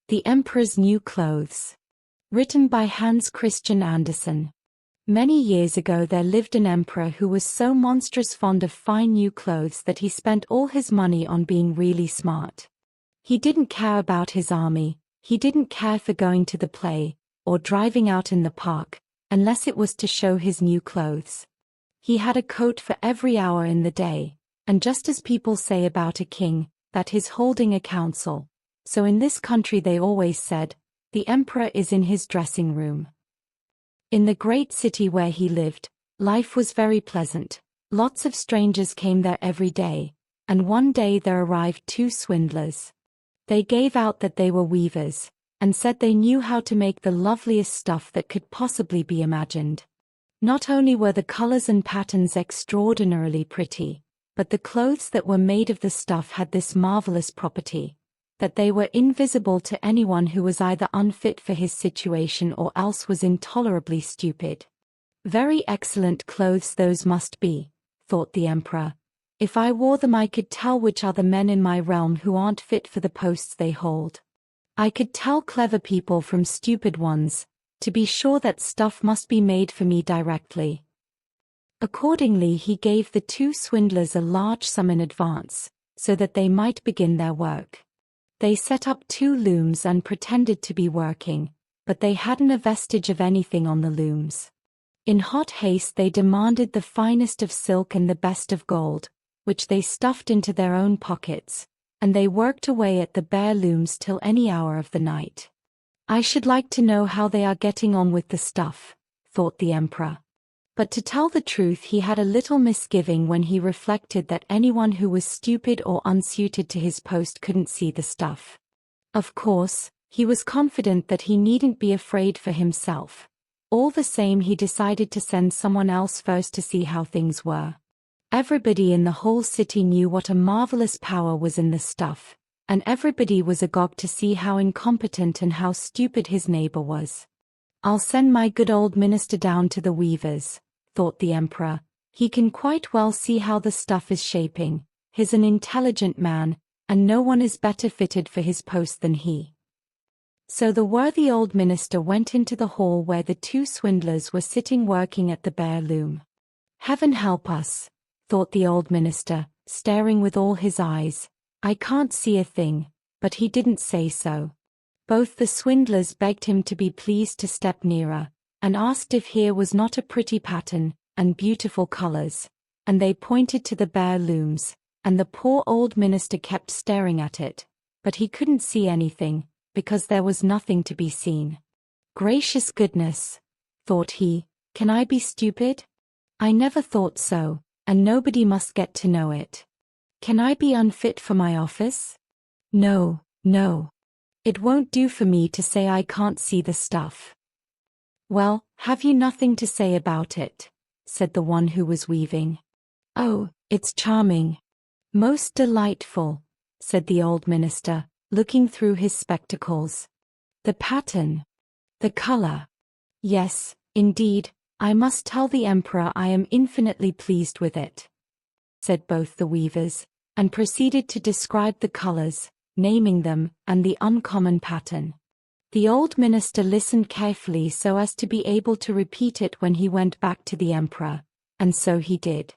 The Emperor's New Clothes. Written by Hans Christian Andersen. Many years ago there lived an emperor who was so monstrous fond of fine new clothes that he spent all his money on being really smart. He didn't care about his army, he didn't care for going to the play, or driving out in the park, unless it was to show his new clothes. He had a coat for every hour in the day, and just as people say about a king, that he's holding a council, so in this country they always said, the emperor is in his dressing room. In the great city where he lived, life was very pleasant. Lots of strangers came there every day, and one day there arrived two swindlers. They gave out that they were weavers, and said they knew how to make the loveliest stuff that could possibly be imagined. Not only were the colors and patterns extraordinarily pretty, but the clothes that were made of the stuff had this marvelous property, that they were invisible to anyone who was either unfit for his situation or else was intolerably stupid. Very excellent clothes those must be, thought the emperor. If I wore them I could tell which are the men in my realm who aren't fit for the posts they hold. I could tell clever people from stupid ones. To be sure that stuff must be made for me directly. Accordingly he gave the two swindlers a large sum in advance, so that they might begin their work. They set up two looms and pretended to be working, but they hadn't a vestige of anything on the looms. In hot haste they demanded the finest of silk and the best of gold, which they stuffed into their own pockets, and they worked away at the bare looms till any hour of the night. I should like to know how they are getting on with the stuff, thought the emperor. But to tell the truth he had a little misgiving when he reflected that anyone who was stupid or unsuited to his post couldn't see the stuff. Of course, he was confident that he needn't be afraid for himself. All the same he decided to send someone else first to see how things were. Everybody in the whole city knew what a marvelous power was in the stuff, and everybody was agog to see how incompetent and how stupid his neighbor was. I'll send my good old minister down to the weavers, thought the emperor. He can quite well see how the stuff is shaping. He's an intelligent man, and no one is better fitted for his post than he. So the worthy old minister went into the hall where the two swindlers were sitting working at the bare loom. Heaven help us, thought the old minister, staring with all his eyes. I can't see a thing, but he didn't say so. Both the swindlers begged him to be pleased to step nearer, and asked if here was not a pretty pattern, and beautiful colors, and they pointed to the bare looms, and the poor old minister kept staring at it, but he couldn't see anything, because there was nothing to be seen. Gracious goodness, thought he, can I be stupid? I never thought so, and nobody must get to know it. Can I be unfit for my office? No, no. It won't do for me to say I can't see the stuff. Well, have you nothing to say about it? Said the one who was weaving. Oh, it's charming. Most delightful, said the old minister, looking through his spectacles. The pattern. The color. Yes, indeed, I must tell the emperor I am infinitely pleased with it, said both the weavers, and proceeded to describe the colors, naming them, and the uncommon pattern. The old minister listened carefully so as to be able to repeat it when he went back to the emperor, and so he did.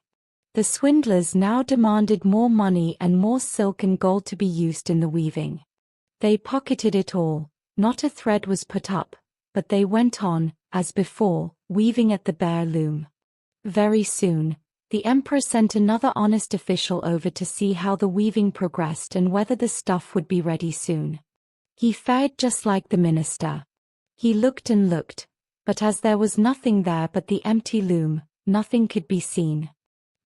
The swindlers now demanded more money and more silk and gold to be used in the weaving. They pocketed it all, not a thread was put up, but they went on, as before, weaving at the bare loom. Very soon, the emperor sent another honest official over to see how the weaving progressed and whether the stuff would be ready soon. He fared just like the minister. He looked and looked, but as there was nothing there but the empty loom, nothing could be seen.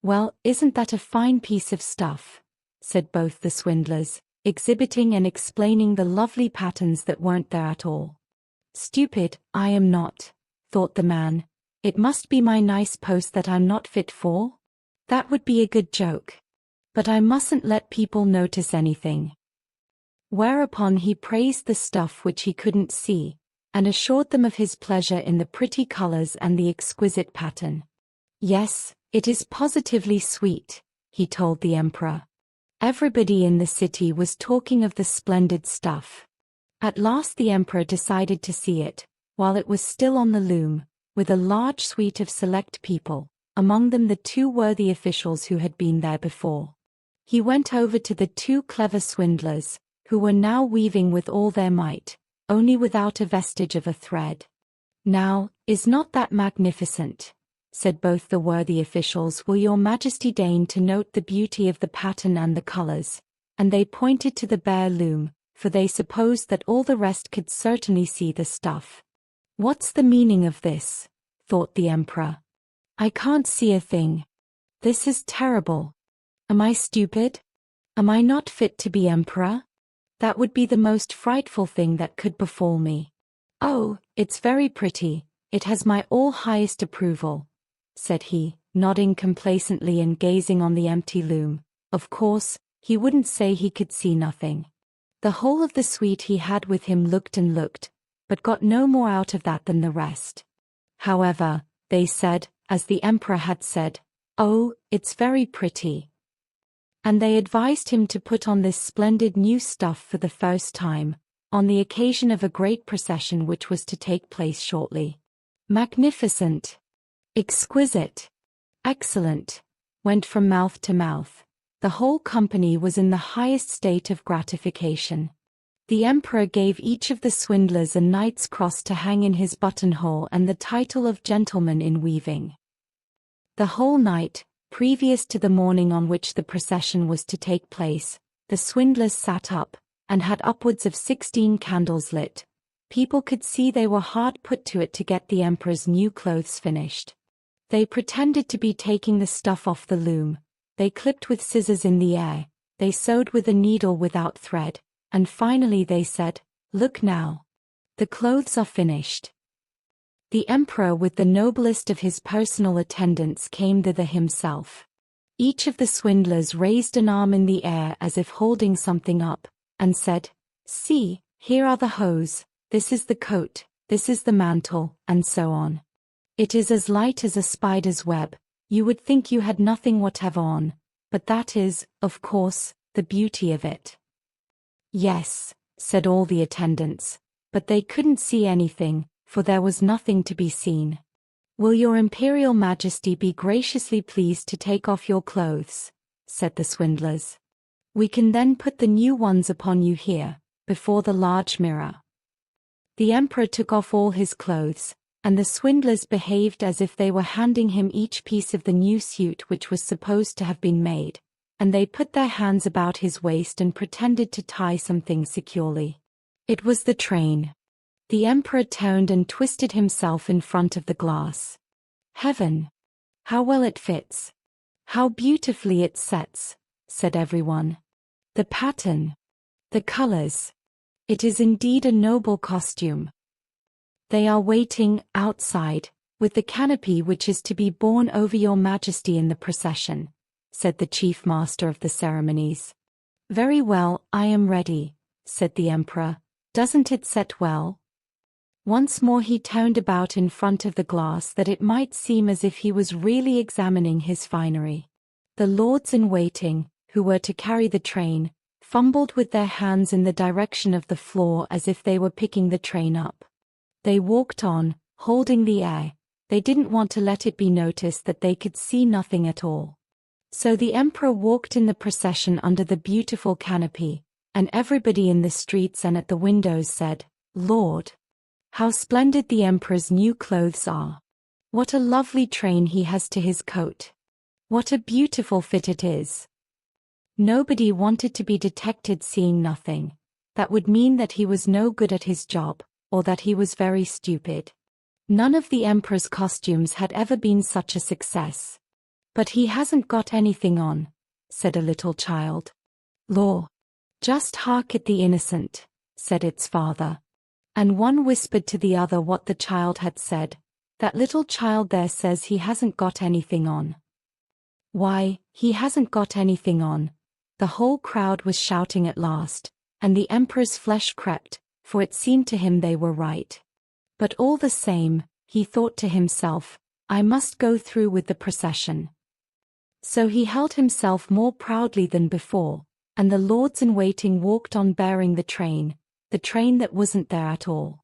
Well, isn't that a fine piece of stuff? Said both the swindlers, exhibiting and explaining the lovely patterns that weren't there at all. Stupid, I am not, thought the man. It must be my nice post that I'm not fit for? That would be a good joke. But I mustn't let people notice anything. Whereupon he praised the stuff which he couldn't see, and assured them of his pleasure in the pretty colors and the exquisite pattern. Yes, it is positively sweet, he told the emperor. Everybody in the city was talking of the splendid stuff. At last the emperor decided to see it, while it was still on the loom, with a large suite of select people, among them the two worthy officials who had been there before. He went over to the two clever swindlers, who were now weaving with all their might, only without a vestige of a thread. "Now, is not that magnificent?" said both the worthy officials. "Will your majesty deign to note the beauty of the pattern and the colors?" And they pointed to the bare loom, for they supposed that all the rest could certainly see the stuff. "What's the meaning of this?" thought the emperor. "I can't see a thing. This is terrible. Am I stupid? Am I not fit to be emperor? That would be the most frightful thing that could befall me. Oh, it's very pretty, it has my all highest approval," said he, nodding complacently and gazing on the empty loom. Of course, he wouldn't say he could see nothing. The whole of the suite he had with him looked and looked, but got no more out of that than the rest. However, they said, as the emperor had said, "Oh, it's very pretty." And they advised him to put on this splendid new stuff for the first time, on the occasion of a great procession which was to take place shortly. "Magnificent! Exquisite! Excellent!" went from mouth to mouth. The whole company was in the highest state of gratification. The emperor gave each of the swindlers a knight's cross to hang in his buttonhole and the title of gentleman in weaving. The whole night, previous to the morning on which the procession was to take place, the swindlers sat up, and had upwards of 16 candles lit. People could see they were hard put to it to get the emperor's new clothes finished. They pretended to be taking the stuff off the loom, they clipped with scissors in the air, they sewed with a needle without thread, and finally they said, "Look now. The clothes are finished." The emperor with the noblest of his personal attendants came thither himself. Each of the swindlers raised an arm in the air as if holding something up, and said, "See, here are the hose, this is the coat, this is the mantle," and so on. "It is as light as a spider's web, you would think you had nothing whatever on, but that is, of course, the beauty of it." "Yes," said all the attendants, but they couldn't see anything, for there was nothing to be seen. "Will your imperial majesty be graciously pleased to take off your clothes?" said the swindlers. "We can then put the new ones upon you here, before the large mirror." The emperor took off all his clothes, and the swindlers behaved as if they were handing him each piece of the new suit which was supposed to have been made, and they put their hands about his waist and pretended to tie something securely. It was the train. The emperor turned and twisted himself in front of the glass. "Heaven! How well it fits! How beautifully it sets!" said everyone. "The pattern! The colors! It is indeed a noble costume." "They are waiting, outside, with the canopy which is to be borne over your majesty in the procession," said the chief master of the ceremonies. "Very well, I am ready," said the emperor. "Doesn't it set well?" Once more he turned about in front of the glass that it might seem as if he was really examining his finery. The lords-in-waiting, who were to carry the train, fumbled with their hands in the direction of the floor as if they were picking the train up. They walked on, holding the air. They didn't want to let it be noticed that they could see nothing at all. So the emperor walked in the procession under the beautiful canopy, and everybody in the streets and at the windows said, "Lord! How splendid the emperor's new clothes are! What a lovely train he has to his coat! What a beautiful fit it is!" Nobody wanted to be detected seeing nothing. That would mean that he was no good at his job, or that he was very stupid. None of the emperor's costumes had ever been such a success. "But he hasn't got anything on," said a little child. "Law! Just hark at the innocent," said its father. And one whispered to the other what the child had said. "That little child there says he hasn't got anything on." "Why, he hasn't got anything on," the whole crowd was shouting at last, and the emperor's flesh crept, for it seemed to him they were right. But all the same, he thought to himself, "I must go through with the procession." So he held himself more proudly than before, and the lords-in-waiting walked on bearing the train. the train that wasn't there at all.